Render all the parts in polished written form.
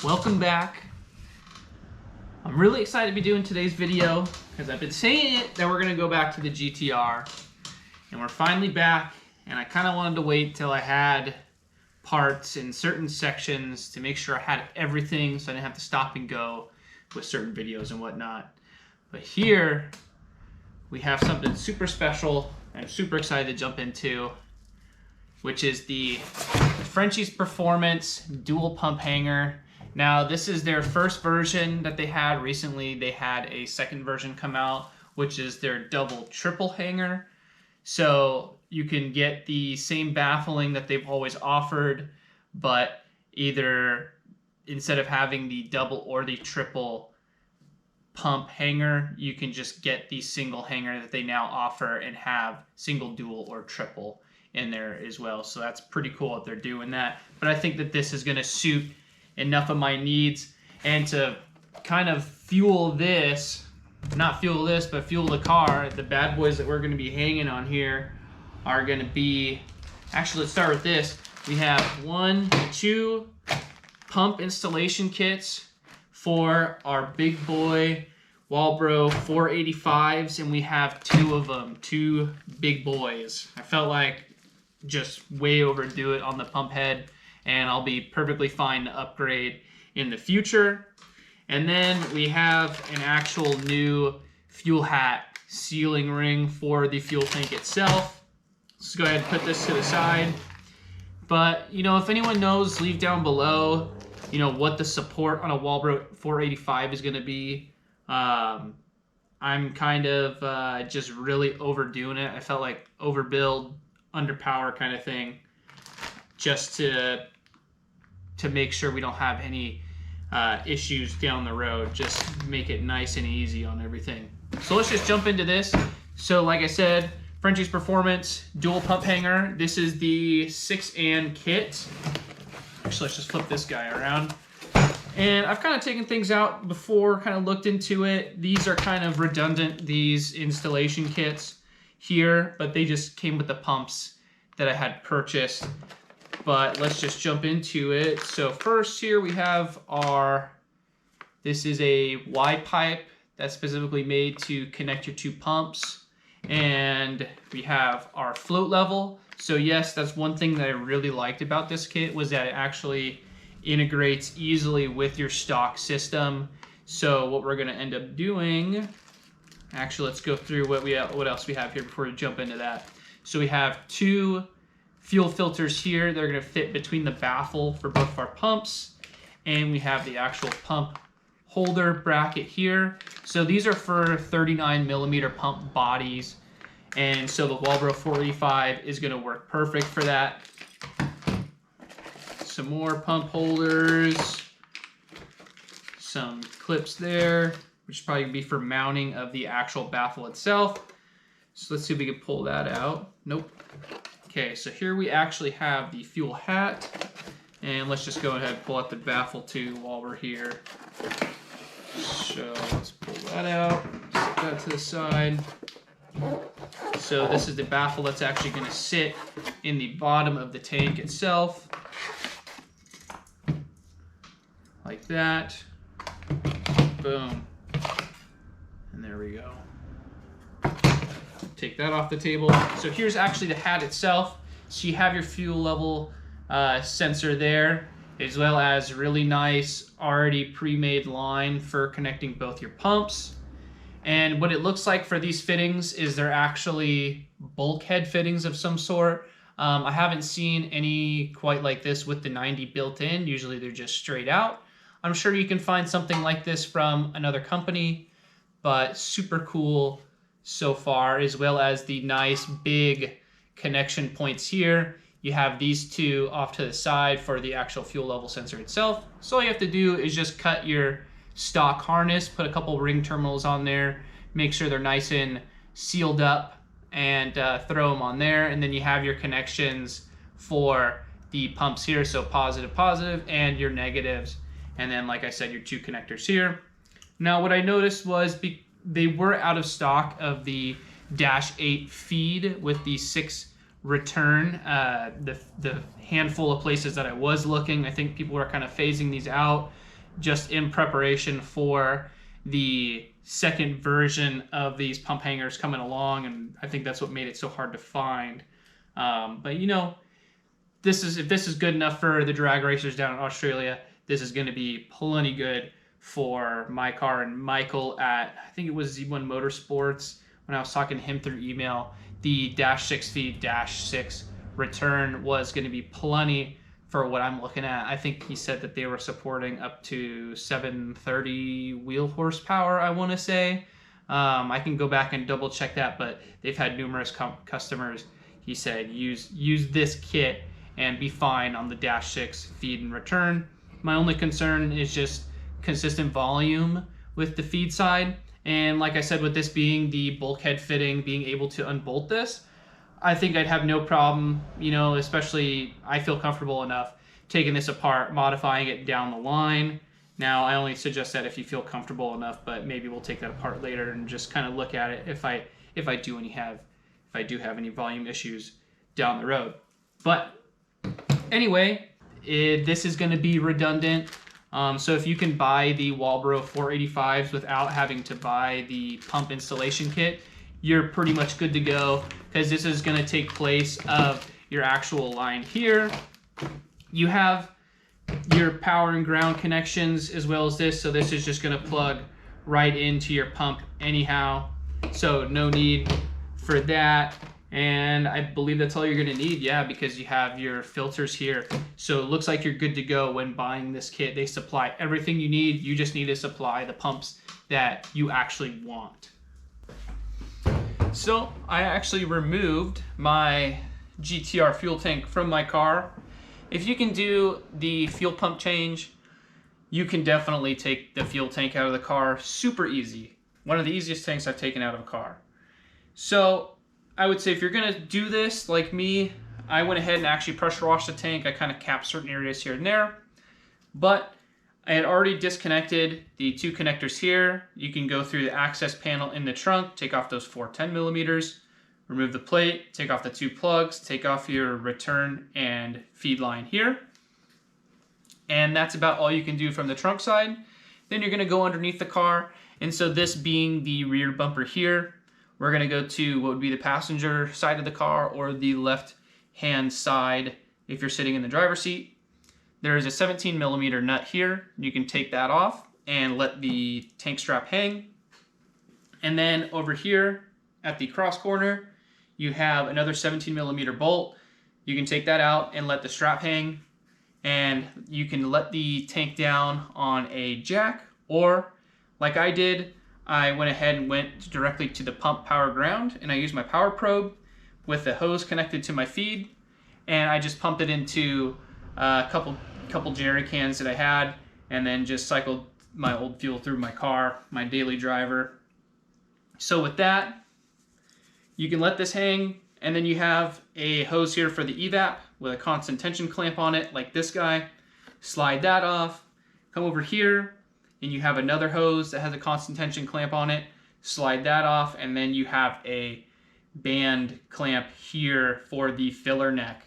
Welcome back. I'm really excited to be doing today's video because I've been saying it that we're going to go back to the GTR, and we're finally back, and I kind of wanted to wait till I had parts in certain sections to make sure I had everything so I didn't have to stop and go with certain videos and whatnot. But here we have something super special I'm super excited to jump into, which is the Frenchys Performance dual pump hanger. Now, this is their first version that they had. Recently, they had a second version come out, which is their double triple hanger. So you can get the same baffling that they've always offered, but either instead of having the double or the triple pump hanger, you can just get the single hanger that they now offer and have single, dual, or triple in there as well. So that's pretty cool that they're doing that. But I think that this is going to suit enough of my needs, and to kind of fuel this, not fuel this, but fuel the car. The bad boys that we're going to be hanging on here are going to be, actually let's start with this. We have 2 pump installation kits for our big boy Walbro 485s, and we have 2 of them, 2 big boys. I felt like just way overdo it on the pump head, and I'll be perfectly fine to upgrade in the future. And then we have an actual new fuel hat sealing ring for the fuel tank itself. Let's go ahead and put this to the side. But, you know, if anyone knows, leave down below, you know, what the support on a Walbro 485 is going to be. I'm kind of just really overdoing it. I felt like overbuild, underpower kind of thing, just to make sure we don't have any issues down the road. Just make it nice and easy on everything. So let's just jump into this. So like I said, Frenchys Performance dual pump hanger. This is the 6-and kit. Actually, let's just flip this guy around. And I've kind of taken things out before, kind of looked into it. These are kind of redundant, these installation kits here, but they just came with the pumps that I had purchased. But let's just jump into it. So first here we have this is a Y pipe that's specifically made to connect your 2 pumps. And we have our float level. So yes, that's one thing that I really liked about this kit, was that it actually integrates easily with your stock system. So what we're gonna end up doing, actually let's go through what else we have here before we jump into that. So we have 2 fuel filters here. They're going to fit between the baffle for both of our pumps, and we have the actual pump holder bracket here. So these are for 39mm pump bodies, and so the Walbro 485 is going to work perfect for that. Some more pump holders, some clips there, which probably be for mounting of the actual baffle itself. So let's see if we can pull that out. Nope. Okay, so here we actually have the fuel hat, and let's just go ahead and pull out the baffle too while we're here. So let's pull that out, set that to the side. So this is the baffle that's actually going to sit in the bottom of the tank itself, like that. Boom. And there we go. Take that off the table. So here's actually the hat itself. So you have your fuel level sensor there, as well as really nice already pre-made line for connecting both your pumps. And what it looks like for these fittings is they're actually bulkhead fittings of some sort. I haven't seen any quite like this with the 90 built in. Usually they're just straight out. I'm sure you can find something like this from another company, but super cool so far, as well as the nice big connection points here. You have these 2 off to the side for the actual fuel level sensor itself. So all you have to do is just cut your stock harness, put a couple ring terminals on there, make sure they're nice and sealed up, and throw them on there. And then you have your connections for the pumps here, so positive, positive, and your negatives. And then, like I said, your 2 connectors here. Now, what I noticed was they were out of stock of the Dash 8 feed with the 6 return. The handful of places that I was looking, I think people were kind of phasing these out. just in preparation for the second version of these pump hangers coming along, and I think that's what made it so hard to find. But you know, if this is good enough for the drag racers down in Australia, this is going to be plenty good for my car. And Michael at, I think it was Z1 Motorsports, when I was talking to him through email, the -6 feed -6 return was going to be plenty for what I'm looking at. I think he said that they were supporting up to 730 wheel horsepower, I want to say. I can go back and double check that, but they've had numerous customers, he said, use this kit and be fine on the -6 feed and return. My only concern is just consistent volume with the feed side. And like I said, with this being the bulkhead fitting, being able to unbolt this, I think I'd have no problem, you know, especially I feel comfortable enough taking this apart, modifying it down the line. Now, I only suggest that if you feel comfortable enough, but maybe we'll take that apart later and just kind of look at it if I do have any volume issues down the road. But anyway, this is going to be redundant. So if you can buy the Walbro 485s without having to buy the pump installation kit, you're pretty much good to go, because this is going to take place of your actual line here. You have your power and ground connections as well as this, so this is just going to plug right into your pump anyhow, so no need for that. And I believe that's all you're going to need, yeah, because you have your filters here. So it looks like you're good to go when buying this kit. They supply everything you need. You just need to supply the pumps that you actually want. So I actually removed my GTR fuel tank from my car. If you can do the fuel pump change, you can definitely take the fuel tank out of the car super easy. One of the easiest tanks I've taken out of a car. So I would say if you're gonna do this like me, I went ahead and actually pressure washed the tank. I kind of capped certain areas here and there, but I had already disconnected the two connectors here. You can go through the access panel in the trunk, take off those 4 10mm, remove the plate, take off the 2 plugs, take off your return and feed line here. And that's about all you can do from the trunk side. Then you're gonna go underneath the car. And so this being the rear bumper here, we're gonna go to what would be the passenger side of the car or the left-hand side if you're sitting in the driver's seat. There is a 17mm nut here. You can take that off and let the tank strap hang. And then over here at the cross corner, you have another 17mm bolt. You can take that out and let the strap hang. And you can let the tank down on a jack, or like I did, I went ahead and went directly to the pump power ground, and I used my power probe with the hose connected to my feed, and I just pumped it into a couple jerry cans that I had, and then just cycled my old fuel through my car, my daily driver. So with that, you can let this hang, and then you have a hose here for the evap with a constant tension clamp on it, like this guy. Slide that off, come over here, and you have another hose that has a constant tension clamp on it. Slide that off, and then you have a band clamp here for the filler neck.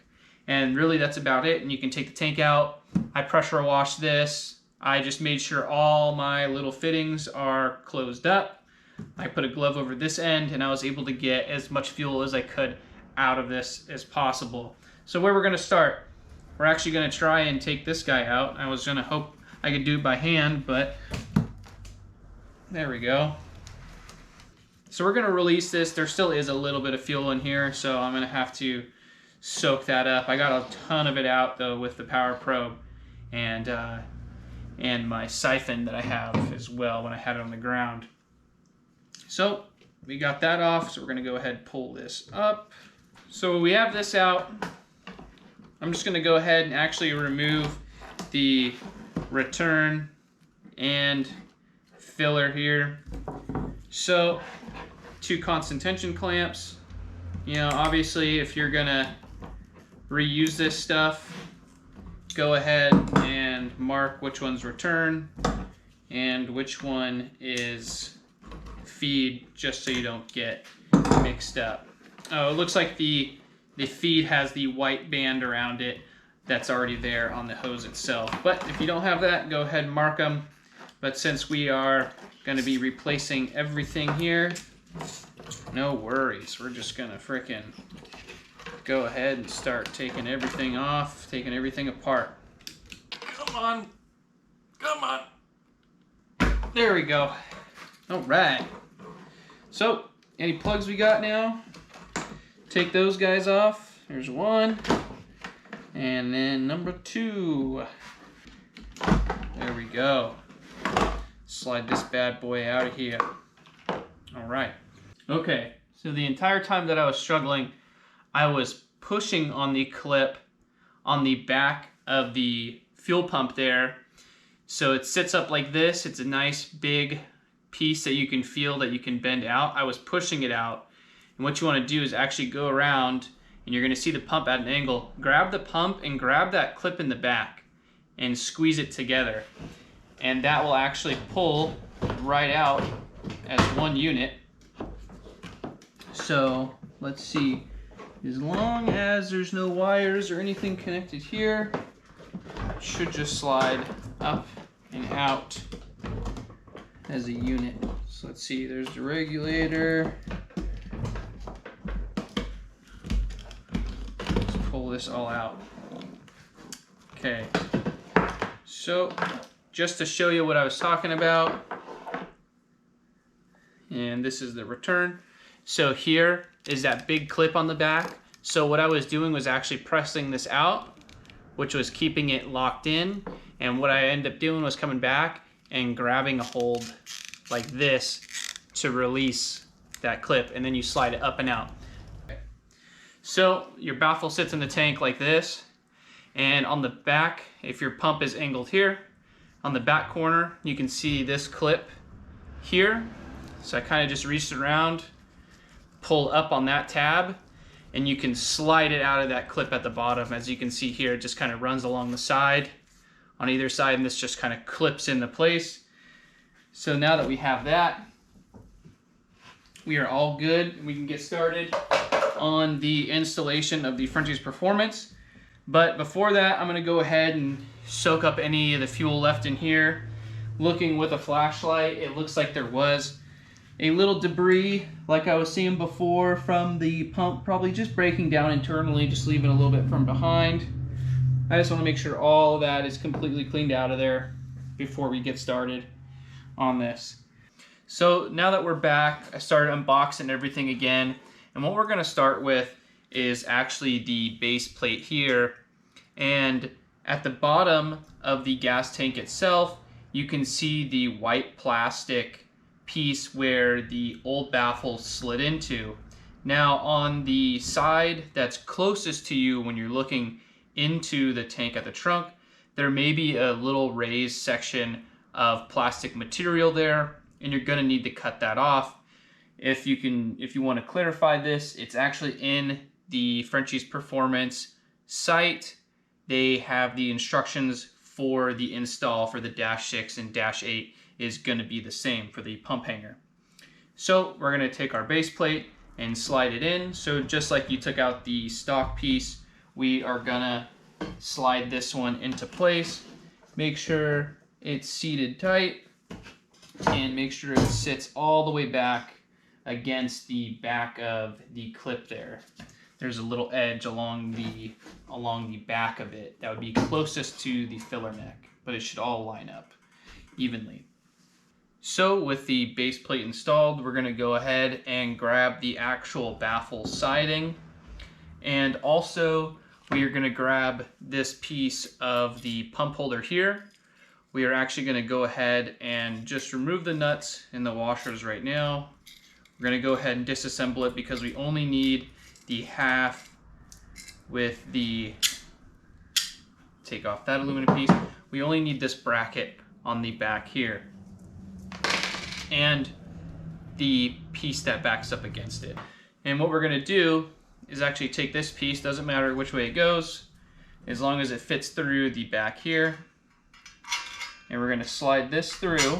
And really that's about it, and you can take the tank out. I pressure washed this. I just made sure all my little fittings are closed up. I put a glove over this end, and I was able to get as much fuel as I could out of this as possible. So where we're gonna start, we're actually gonna try and take this guy out. I was gonna hope I could do it by hand, but there we go. So we're gonna release this. There still is a little bit of fuel in here, so I'm gonna have to soak that up. I got a ton of it out though with the power probe and my siphon that I have as well when I had it on the ground. So we got that off, so we're gonna go ahead and pull this up. So we have this out. I'm just gonna go ahead and actually remove the return and filler here. So 2 constant tension clamps. You know, obviously if you're gonna reuse this stuff, go ahead and mark which one's return and which one is feed, just so you don't get mixed up. Oh, it looks like the feed has the white band around it. that's already there on the hose itself. But if you don't have that, go ahead and mark them. But since we are going to be replacing everything here, no worries. We're just going to frickin' go ahead and start taking everything off, taking everything apart. Come on. Come on. There we go. All right. So, any plugs we got now? Take those guys off. There's one. And then number 2. There we go. Slide this bad boy out of here. All right. Okay, so the entire time that I was struggling, I was pushing on the clip on the back of the fuel pump there. So it sits up like this. It's a nice big piece that you can feel that you can bend out. I was pushing it out. And what you want to do is actually go around, and you're going to see the pump at an angle. Grab the pump and grab that clip in the back and squeeze it together. And that will actually pull right out as one unit. So let's see, as long as there's no wires or anything connected here, it should just slide up and out as a unit. So let's see, there's the regulator. Let's pull this all out. Okay, so just to show you what I was talking about, and this is the return. So here is that big clip on the back. So what I was doing was actually pressing this out, which was keeping it locked in. And what I ended up doing was coming back and grabbing a hold like this to release that clip, and then you slide it up and out. Okay. So your baffle sits in the tank like this, and on the back, if your pump is angled here, on the back corner, you can see this clip here. So I kind of just reached around, pull up on that tab, and you can slide it out of that clip at the bottom. As you can see here, it just kind of runs along the side on either side, and this just kind of clips into place. So now that we have that, we are all good. We can get started on the installation of the Frenchys Performance. But before that, I'm going to go ahead and soak up any of the fuel left in here. Looking with a flashlight, it looks like there was a little debris like I was seeing before from the pump, probably just breaking down internally, just leaving a little bit from behind. I just want to make sure all of that is completely cleaned out of there before we get started on this. So now that we're back, I started unboxing everything again, and what we're going to start with is actually the base plate here. And at the bottom of the gas tank itself, you can see the white plastic piece where the old baffle slid into. Now on the side that's closest to you when you're looking into the tank at the trunk, there may be a little raised section of plastic material there, and you're going to need to cut that off. If you want to clarify this, it's actually in the Frenchys Performance site. They have the instructions for the install for the Dash 6 and Dash 8 is going to be the same for the pump hanger. So we're going to take our base plate and slide it in. So just like you took out the stock piece, we are going to slide this one into place. Make sure it's seated tight, and make sure it sits all the way back against the back of the clip there. There's a little edge along the back of it that would be closest to the filler neck, but it should all line up evenly. So with the base plate installed, we're going to go ahead and grab the actual baffle siding, and also we are going to grab this piece of the pump holder here. We are actually going to go ahead and just remove the nuts and the washers right now. We're going to go ahead and disassemble it because we only need the half with the, take off that aluminum piece. We only need this bracket on the back here and the piece that backs up against it. And what we're going to do is actually take this piece, doesn't matter which way it goes, as long as it fits through the back here. And we're going to slide this through.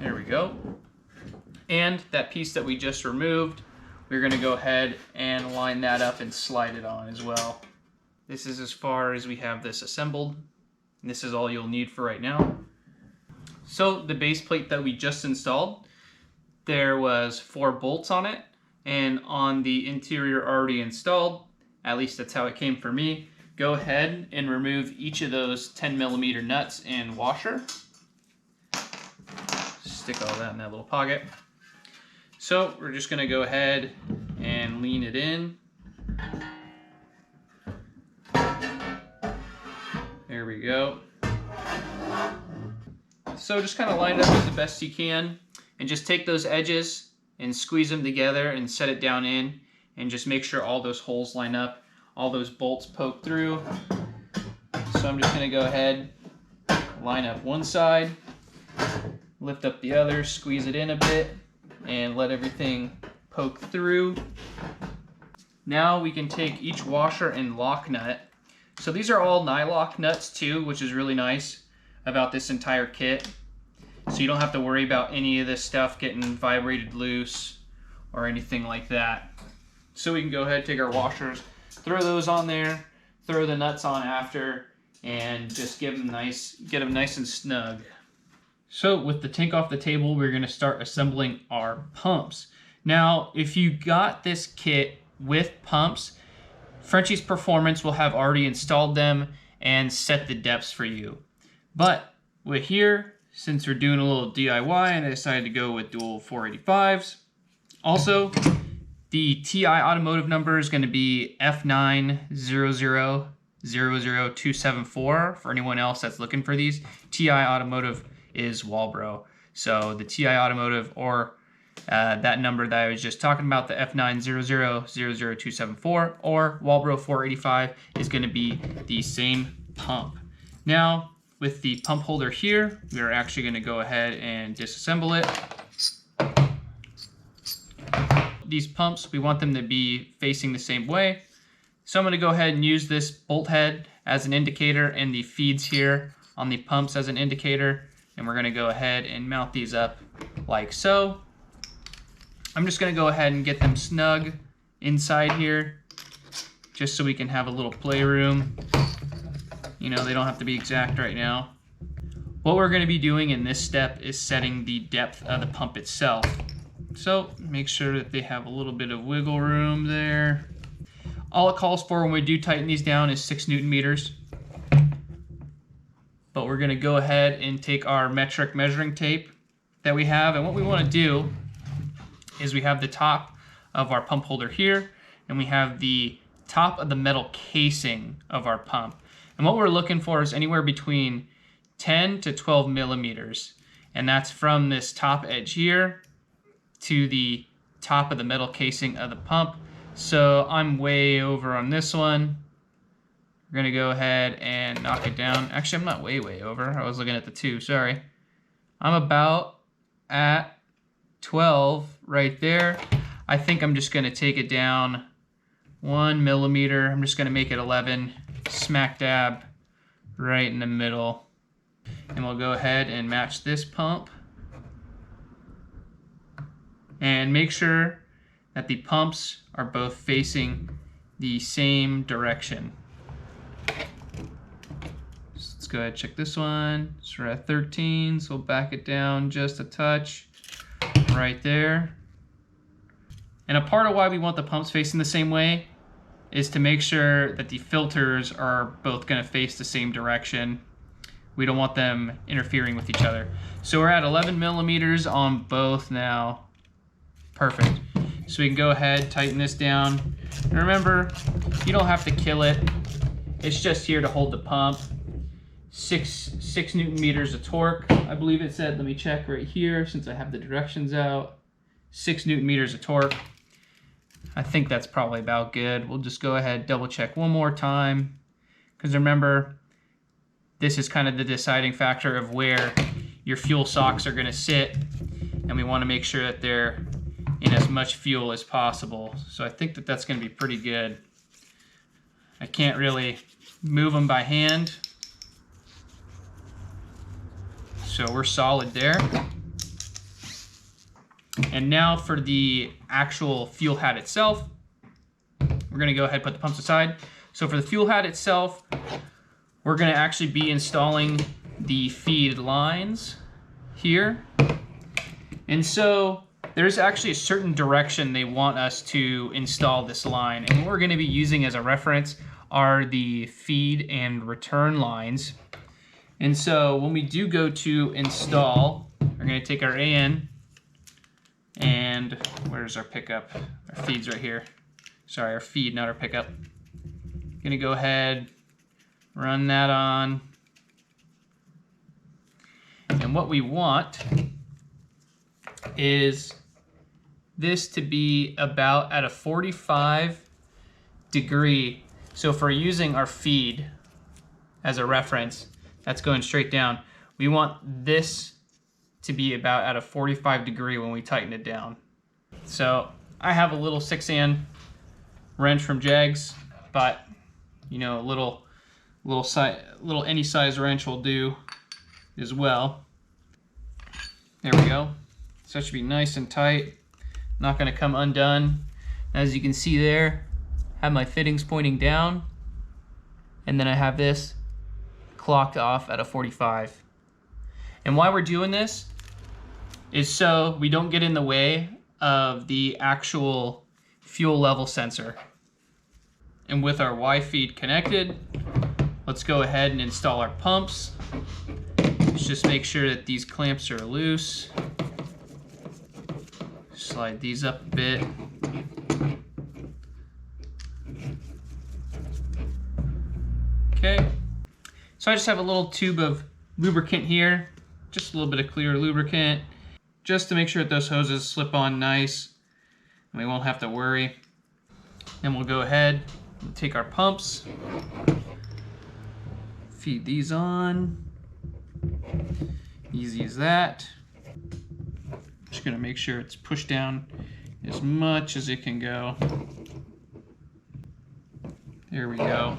There we go. And that piece that we just removed, we're going to go ahead and line that up and slide it on as well. This is as far as we have this assembled. And this is all you'll need for right now. So the base plate that we just installed, there was 4 bolts on it, and on the interior already installed, at least that's how it came for me, go ahead and remove each of those 10mm nuts and washer. Stick all that in that little pocket. So we're just going to go ahead and lean it in. There we go. So just kind of line it up as the best you can, and just take those edges and squeeze them together and set it down in, and just make sure all those holes line up, all those bolts poke through. So I'm just going to go ahead, line up one side, lift up the other, squeeze it in a bit, and let everything poke through. Now we can take each washer and lock nut. So these are all nylock nuts too, which is really nice about this entire kit. So you don't have to worry about any of this stuff getting vibrated loose or anything like that. So we can go ahead, take our washers, throw those on there, throw the nuts on after, and just get them nice and snug. So with the tank off the table, we're going to start assembling our pumps. Now, if you got this kit with pumps, Frenchys Performance will have already installed them and set the depths for you. But with here, since we're doing a little DIY, and I decided to go with dual 485s. Also, the TI automotive number is going to be F90000274 for anyone else that's looking for these. TI automotive is Walbro. So the TI automotive, or that number that I was just talking about, the F90000274 or Walbro 485, is going to be the same pump. Now, with the pump holder here, we're actually going to go ahead and disassemble it. These pumps, we want them to be facing the same way. So I'm going to go ahead and use this bolt head as an indicator and the feeds here on the pumps as an indicator. And we're going to go ahead and mount these up like so. I'm just going to go ahead and get them snug inside here, just so we can have a little playroom. You know, they don't have to be exact right now. What we're going to be doing in this step is setting the depth of the pump itself. So make sure that they have a little bit of wiggle room there. All it calls for when we do tighten these down is 6 Newton meters. But we're going to go ahead and take our metric measuring tape that we have, and what we want to do is we have the top of our pump holder here, and we have the top of the metal casing of our pump. And what we're looking for is anywhere between 10 to 12 millimeters. And that's from this top edge here to the top of the metal casing of the pump. So I'm way over on this one. We're gonna go ahead and knock it down. Actually, I'm not way over. I was looking at the 2, sorry. I'm about at 12 right there. I think I'm just gonna take it down 1 millimeter. I'm just gonna make it 11, smack dab right in the middle. And we'll go ahead and match this pump. And make sure that the pumps are both facing the same direction. So let's go ahead and check this one. So we're at 13, so we'll back it down just a touch right there. And a part of why we want the pumps facing the same way is to make sure that the filters are both going to face the same direction. We don't want them interfering with each other. So we're at 11 millimeters on both now. Perfect. So we can go ahead, tighten this down. And remember, you don't have to kill it. It's just here to hold the pump. 6 Newton meters of torque, I believe it said. Let me check right here since I have the directions out. 6 Newton meters of torque. I think that's probably about good. We'll just go ahead, double check one more time. Because remember, this is kind of the deciding factor of where your fuel socks are going to sit. And we want to make sure that they're in as much fuel as possible. So I think that that's going to be pretty good. I can't really move them by hand. So we're solid there. And now for the actual fuel hat itself, we're gonna go ahead and put the pumps aside. So for the fuel hat itself, we're gonna actually be installing the feed lines here. And so there's actually a certain direction they want us to install this line. And what we're gonna be using as a reference are the feed and return lines. And so when we do go to install, we're gonna take our AN, and where's our pickup? Our feed's right here. Sorry, our feed, not our pickup. Gonna go ahead, run that on. And what we want is this to be about at a 45 degree. So if we're using our feed as a reference, that's going straight down. We want this to be about at a 45 degree when we tighten it down. So I have a little 6-an wrench from Jegs, but you know, a little any size wrench will do as well. There we go. So that should be nice and tight, not gonna come undone. As you can see there, I have my fittings pointing down, and then I have this clocked off at a 45. And why we're doing this is so we don't get in the way of the actual fuel level sensor. And with our Y feed connected, let's go ahead and install our pumps. Let's just make sure that these clamps are loose. Slide these up a bit. Okay. So I just have a little tube of lubricant here, just a little bit of clear lubricant, just to make sure that those hoses slip on nice and we won't have to worry. Then we'll go ahead and take our pumps, feed these on, easy as that. Just gonna make sure it's pushed down as much as it can go. There we go.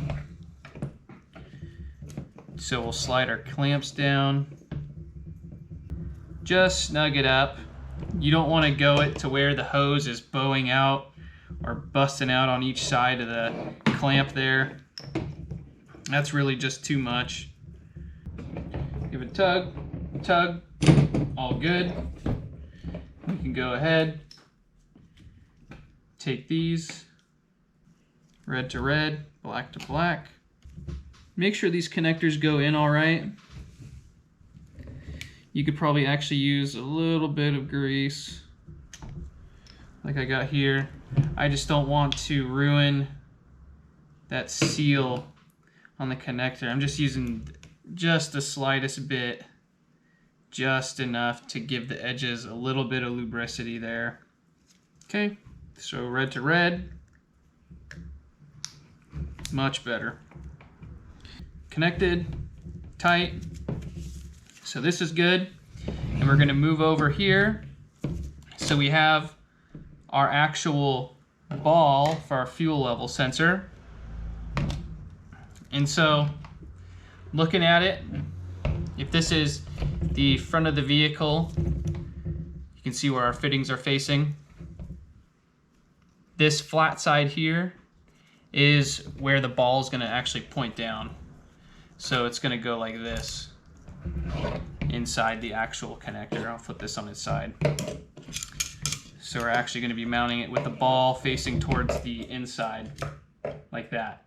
So we'll slide our clamps down. Just snug it up. You don't want to go it to where the hose is bowing out or busting out on each side of the clamp there. That's really just too much. Give it a tug, all good. We can go ahead, take these, red to red, black to black. Make sure these connectors go in all right. You could probably actually use a little bit of grease like I got here. I just don't want to ruin that seal on the connector. I'm just using just the slightest bit, just enough to give the edges a little bit of lubricity there. Okay, so red to red, much better. Connected, tight. So this is good. And we're gonna move over here. So we have our actual ball for our fuel level sensor. And so looking at it, if this is the front of the vehicle, you can see where our fittings are facing. This flat side here is where the ball is gonna actually point down. So it's gonna go like this inside the actual connector. I'll flip this on its side. So we're actually gonna be mounting it with the ball facing towards the inside, like that.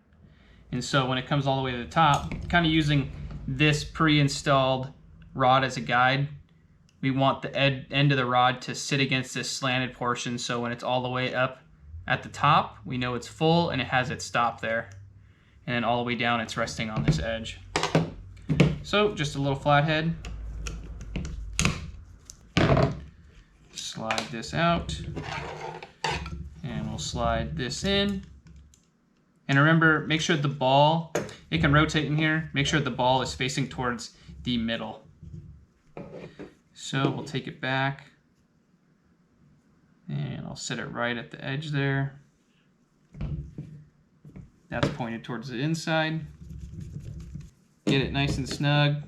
And so when it comes all the way to the top, kind of using this pre-installed rod as a guide, we want the end of the rod to sit against this slanted portion, so when it's all the way up at the top, we know it's full and it has its stop there. And then all the way down, it's resting on this edge. So just a little flathead. Slide this out. And we'll slide this in. And remember, make sure the ball, it can rotate in here, make sure the ball is facing towards the middle. So we'll take it back. And I'll set it right at the edge there. That's pointed towards the inside. Get it nice and snug.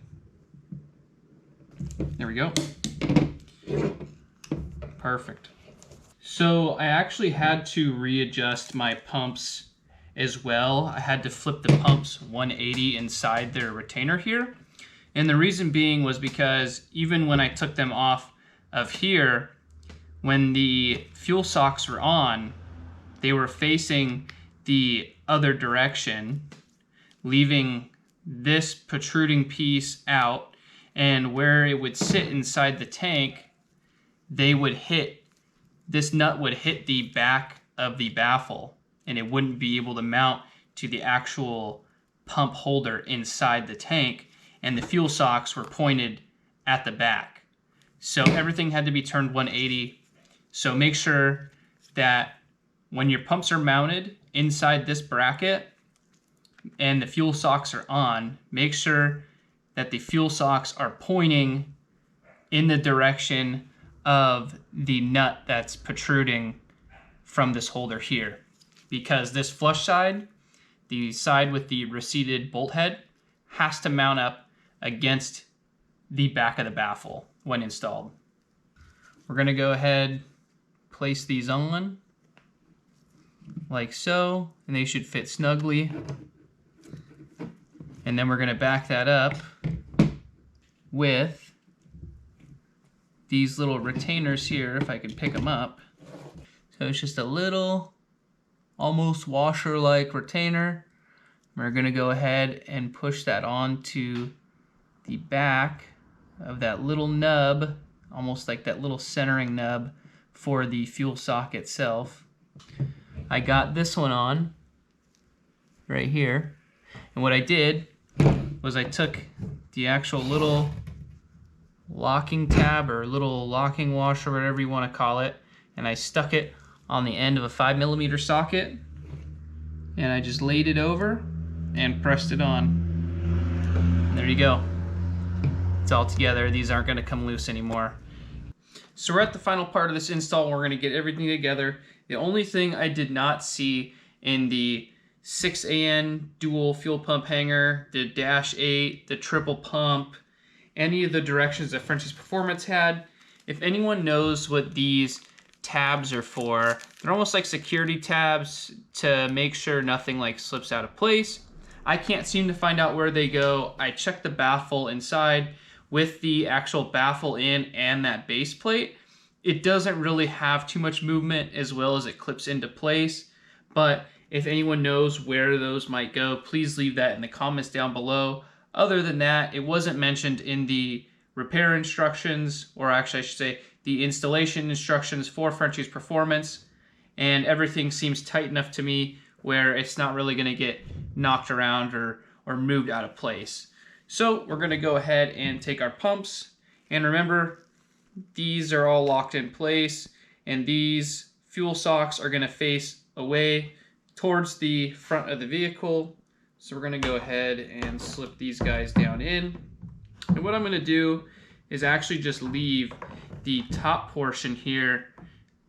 There we go. Perfect. So I actually had to readjust my pumps as well. I had to flip the pumps 180 inside their retainer here. And the reason being was because even when I took them off of here, when the fuel socks were on, they were facing the other direction, leaving this protruding piece out, and where it would sit inside the tank, this nut would hit the back of the baffle, and it wouldn't be able to mount to the actual pump holder inside the tank, and the fuel socks were pointed at the back. So everything had to be turned 180. So make sure that when your pumps are mounted inside this bracket and the fuel socks are on, make sure that the fuel socks are pointing in the direction of the nut that's protruding from this holder here. Because this flush side, the side with the receded bolt head, has to mount up against the back of the baffle when installed. We're going to go ahead, place these on like so, and they should fit snugly. And then we're going to back that up with these little retainers here, if I can pick them up. So it's just a little, almost washer-like retainer. We're going to go ahead and push that onto the back of that little nub, almost like that little centering nub for the fuel sock itself. I got this one on right here, and what I did was I took the actual little locking tab or little locking washer, whatever you want to call it, and I stuck it on the end of a 5mm socket, and I just laid it over and pressed it on. And there you go. It's all together. These aren't going to come loose anymore. So we're at the final part of this install. We're going to get everything together. The only thing I did not see in the 6AN dual fuel pump hanger, the -8, the triple pump, any of the directions that Frenchys Performance had. If anyone knows what these tabs are for, they're almost like security tabs to make sure nothing like slips out of place. I can't seem to find out where they go. I checked the baffle inside with the actual baffle in and that base plate. It doesn't really have too much movement as well as it clips into place, but if anyone knows where those might go, please leave that in the comments down below. Other than that, it wasn't mentioned in the repair instructions, or actually I should say the installation instructions for Frenchys Performance, and everything seems tight enough to me where it's not really going to get knocked around or moved out of place. So we're going to go ahead and take our pumps, and remember, these are all locked in place, and these fuel socks are going to face away towards the front of the vehicle. So we're going to go ahead and slip these guys down in. And what I'm going to do is actually just leave the top portion here.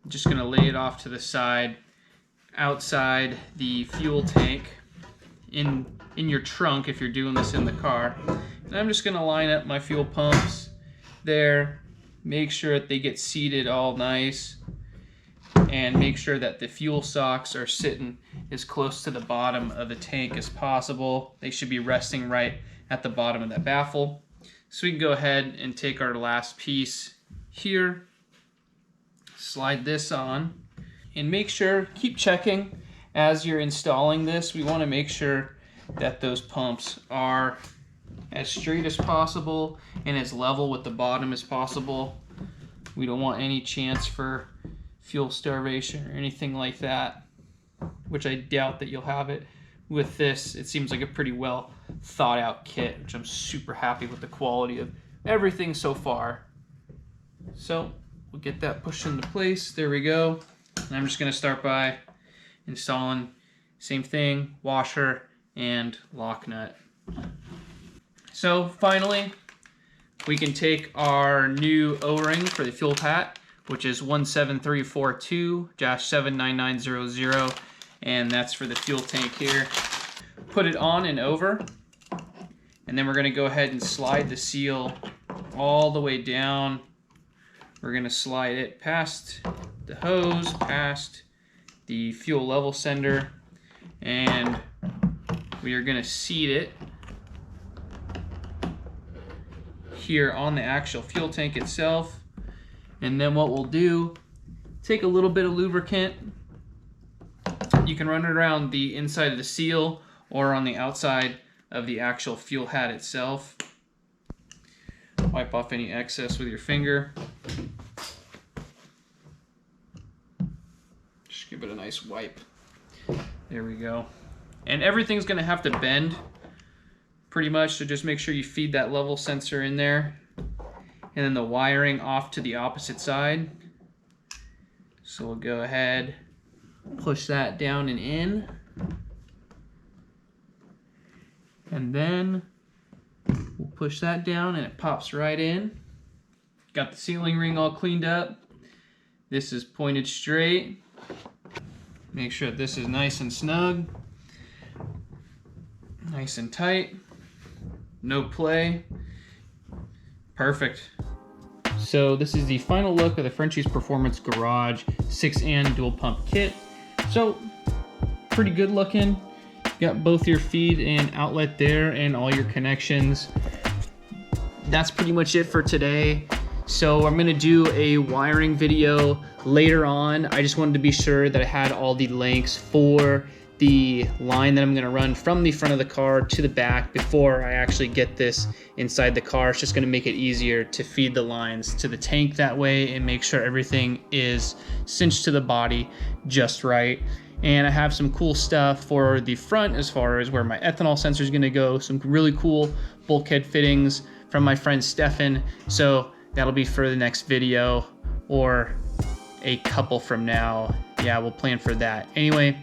I'm just going to lay it off to the side outside the fuel tank in your trunk if you're doing this in the car. And I'm just going to line up my fuel pumps there, make sure that they get seated all nice, and make sure that the fuel socks are sitting as close to the bottom of the tank as possible. They should be resting right at the bottom of that baffle. So we can go ahead and take our last piece here, slide this on, and make sure, keep checking as you're installing this. We want to make sure that those pumps are as straight as possible and as level with the bottom as possible. We don't want any chance for fuel starvation or anything like that, which I doubt that you'll have it with this. It seems like a pretty well thought out kit, which I'm super happy with the quality of everything so far. So we'll get that pushed into place. There we go. And I'm just going to start by installing same thing, washer and lock nut. So finally, we can take our new O-ring for the fuel hat, which is 17342-79900, and that's for the fuel tank here. Put it on and over, and then we're going to go ahead and slide the seal all the way down we're gonna slide it past the hose, past the fuel level sender, and we are gonna seat it here on the actual fuel tank itself. And then what we'll do, take a little bit of lubricant. You can run it around the inside of the seal or on the outside of the actual fuel hat itself. Wipe off any excess with your finger. Just give it a nice wipe. There we go. And everything's gonna have to bend pretty much, so just make sure you feed that level sensor in there. And then the wiring off to the opposite side. So we'll go ahead, push that down and in. And then we'll push that down and it pops right in. Got the sealing ring all cleaned up. This is pointed straight. Make sure that this is nice and snug. Nice and tight. No play. Perfect. So this is the final look of the Frenchys Performance Garage 6-and dual pump kit. So pretty good looking. Got both your feed and outlet there and all your connections. That's pretty much it for today. So I'm gonna do a wiring video later on. I just wanted to be sure that I had all the links for the line that I'm gonna run from the front of the car to the back before I actually get this inside the car. It's just gonna make it easier to feed the lines to the tank that way and make sure everything is cinched to the body just right. And I have some cool stuff for the front as far as where my ethanol sensor is gonna go, some really cool bulkhead fittings from my friend Stefan. So that'll be for the next video or a couple from now. Yeah, we'll plan for that. Anyway,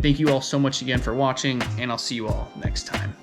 thank you all so much again for watching, and I'll see you all next time.